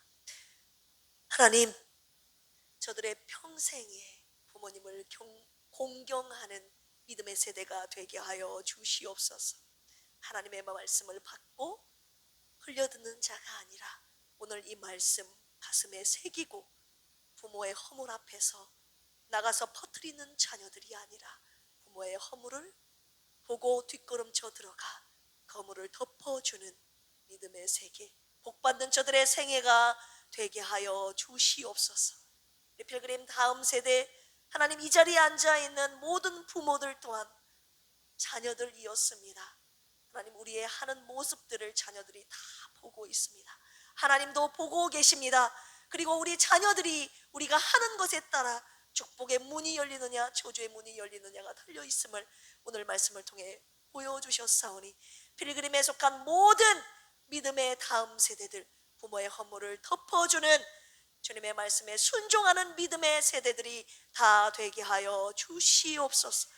하나님, 저들의 평생에 부모님을 공경하는 믿음의 세대가 되게 하여 주시옵소서. 하나님의 말씀을 받고 흘려듣는 자가 아니라 오늘 이 말씀 가슴에 새기고 부모의 허물 앞에서 나가서 퍼뜨리는 자녀들이 아니라 부모의 허물을 보고 뒷걸음쳐 들어가 그 허물을 덮어주는 믿음의 세계, 복받는 저들의 생애가 되게 하여 주시옵소서. 우리 필그림 다음 세대, 하나님 이 자리에 앉아있는 모든 부모들 또한 자녀들이었습니다. 하나님 우리의 하는 모습들을 자녀들이 다 보고 있습니다. 하나님도 보고 계십니다. 그리고 우리 자녀들이 우리가 하는 것에 따라 축복의 문이 열리느냐 저주의 문이 열리느냐가 달려있음을 오늘 말씀을 통해 보여주셨사오니 필그림에 속한 모든 믿음의 다음 세대들, 부모의 허물을 덮어주는 주님의 말씀에 순종하는 믿음의 세대들이 다 되게 하여 주시옵소서.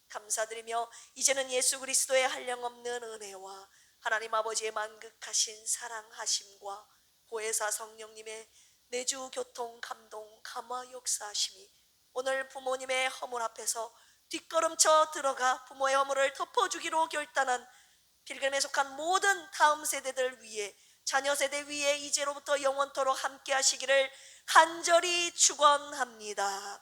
감사드리며 이제는 예수 그리스도의 한량없는 은혜와 하나님 아버지의 만극하신 사랑하심과 보혜사 성령님의 내주 교통 감동 감화 역사하심이 오늘 부모님의 허물 앞에서 뒷걸음쳐 들어가 부모의 허물을 덮어주기로 결단한 필그림에 속한 모든 다음 세대들 위에 자녀 세대 위에 이제로부터 영원토록 함께 하시기를 간절히 축원합니다.